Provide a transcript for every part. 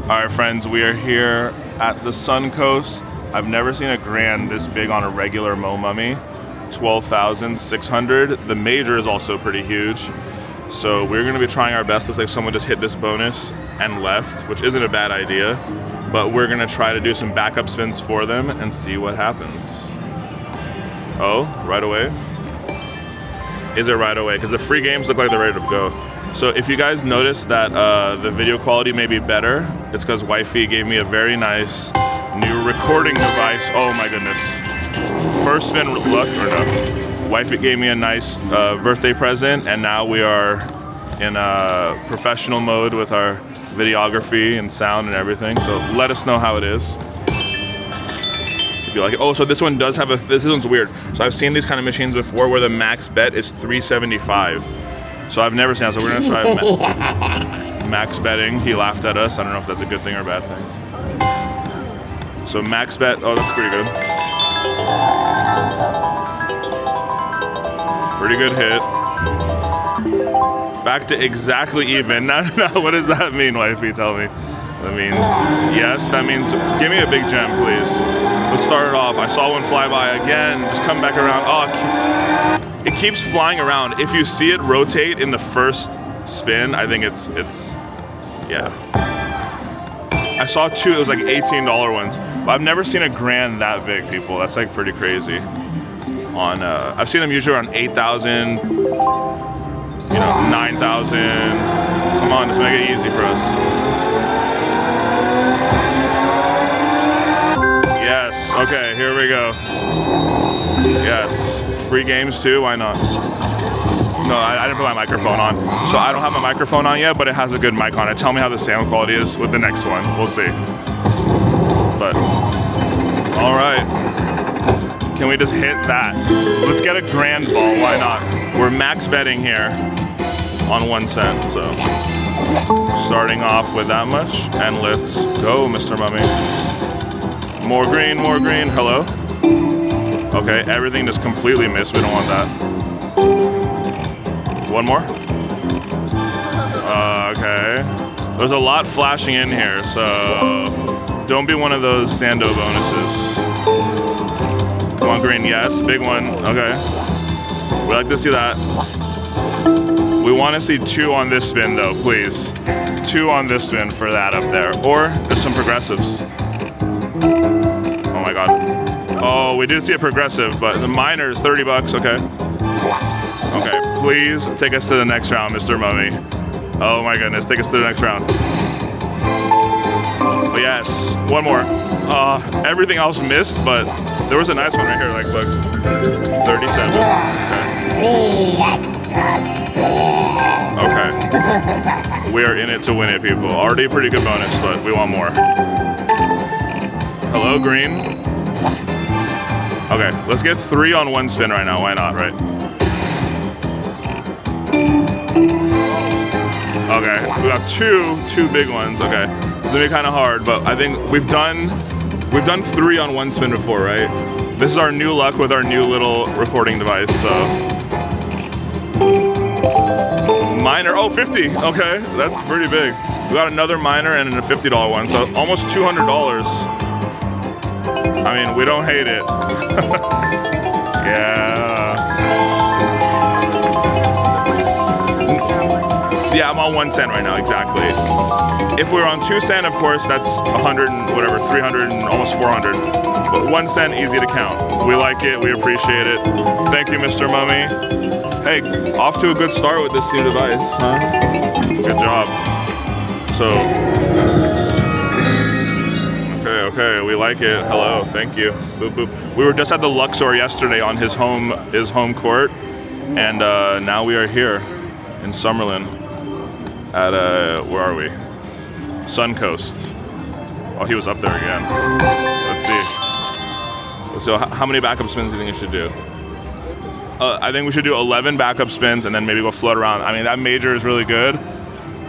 All right, friends, we are here at the Sun Coast. I've never seen a grand this big on a regular Mo Mummy. 12,600. The major is also pretty huge. So we're gonna be trying our best. Looks like someone just hit this bonus and left, which isn't a bad idea. But we're gonna try to do some backup spins for them and see what happens. Oh, right away? Is it right away? Because the free games look like they're ready to go. So if you guys notice that the video quality may be better, it's because Wifey gave me a very nice new recording device. Oh my goodness. First spin luck, or no. Wifey gave me a nice birthday present, and now we are in professional mode with our videography and sound and everything. So let us know how it is. If you like it. Oh, so this one does have this one's weird. So I've seen these kind of machines before where the max bet is 375. So I've never seen that, so we're gonna try max betting. He laughed at us. I don't know if that's a good thing or a bad thing. So max bet, oh, that's pretty good. Pretty good hit. Back to exactly even. Now, what does that mean, Wifey? Tell me. That means, yes, that means, give me a big gem, please. Let's start it off. I saw one fly by again. Just come back around. Oh, it keeps flying around. If you see it rotate in the first spin, I think it's yeah. I saw two, it was like $18 ones. But I've never seen a grand that big, people. That's like pretty crazy. On, I've seen them usually around 8,000, 9,000. Come on, just make it easy for us. Yes, okay, here we go. Yes, free games too, why not? No, I didn't put my microphone on. So I don't have my microphone on yet, but it has a good mic on it. Tell me how the sound quality is with the next one. We'll see. But, all right. Can we just hit that? Let's get a grand ball, why not? We're max betting here on 1 cent, so. Starting off with that much, and let's go, Mr. Mummy. More green, hello? Okay, everything just completely missed, we don't want that. One more? Okay. There's a lot flashing in here, so don't be one of those Sando bonuses. Come on, green, yes, big one, okay. We like to see that. We want to see 2 on this spin though, please. 2 on this spin for that up there. Or there's some progressives. Oh my god. Oh, we did see a progressive, but the minor is 30 bucks, okay. Okay, please take us to the next round, Mr. Mummy. Oh my goodness, take us to the next round. Oh yes, one more. Everything else missed, but there was a nice one right here, like look. 37, okay. Okay, we are in it to win it, people. Already a pretty good bonus, but we want more. Hello, green. Okay, let's get 3 on 1 spin right now. Why not, right? Okay, we got two big ones. Okay, it's gonna be kind of hard, but I think we've done 3 on 1 spin before, right? This is our new luck with our new little recording device. So minor, oh 50. Okay, that's pretty big. We got another minor and a $50 one, so almost $200. I mean, we don't hate it. Yeah, I'm on 1 cent right now, exactly. If we were on 2 cent, of course, that's 100 and whatever, 300 and almost 400. But 1 cent, easy to count. We like it, we appreciate it. Thank you, Mr. Mummy. Hey, off to a good start with this new device, huh? Good job. So, okay, we like it. Hello, thank you. Boop, boop. We were just at the Luxor yesterday on his home court, and now we are here in Summerlin at where are we? Sun Coast. Oh, he was up there again. Let's see. So how many backup spins do you think you should do? I think we should do 11 backup spins and then maybe go float around. I mean, that major is really good.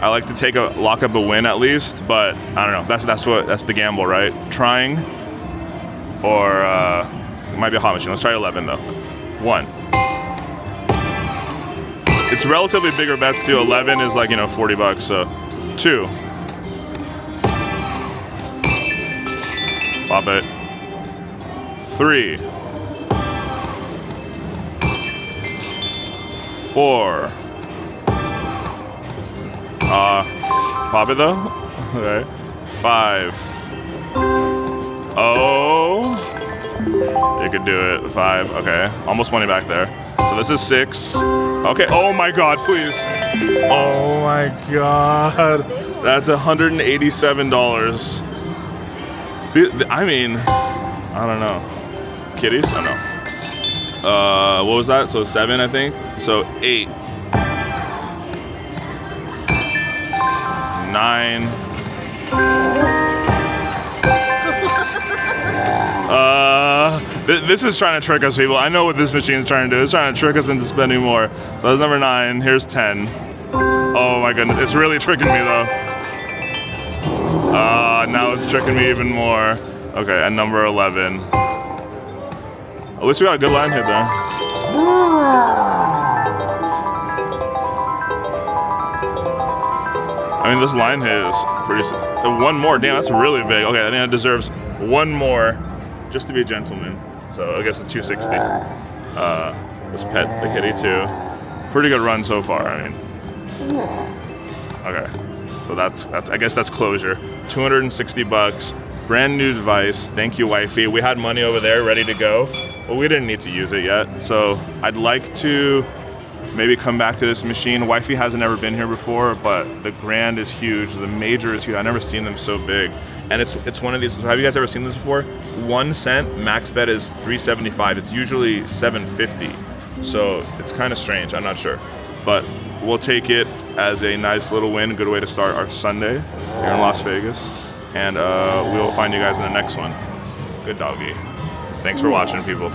I like to lock up a win at least, but I don't know. That's the gamble, right? Trying, or it might be a hot machine. Let's try 11 though. 1. It's relatively bigger bets too. 11 is like 40 bucks. So 2. Pop it. 3. 4. Pop it though? Okay. 5. Oh. You could do it. 5. Okay. Almost money back there. So this is 6. Okay. Oh my god, please. Oh my god. That's $187. I mean, I don't know. Kitties? I don't know. What was that? So 7, I think. So 8. 9. This is trying to trick us, people. I know what this machine is trying to do. It's trying to trick us into spending more. So that's number 9. Here's 10. Oh my goodness. It's really tricking me though. Now it's tricking me even more. Okay, and number 11. At least we got a good line hit there. I mean, this line hit is pretty... One more, damn, that's really big. Okay, I think it deserves one more just to be a gentleman. So I guess a 260. Let's pet the kitty too. Pretty good run so far, I mean. Okay, so that's I guess that's closure. 260 bucks, brand new device. Thank you, Wifey. We had money over there ready to go, but we didn't need to use it yet. So I'd like to maybe come back to this machine. Wifey hasn't ever been here before, but the Grand is huge, the Major is huge. I've never seen them so big. And it's one of these, have you guys ever seen this before? 1 cent, max bet is $3.75. It's usually $7.50. So it's kind of strange, I'm not sure. But we'll take it as a nice little win, good way to start our Sunday here in Las Vegas. And we'll find you guys in the next one. Good doggy. Thanks for watching, people.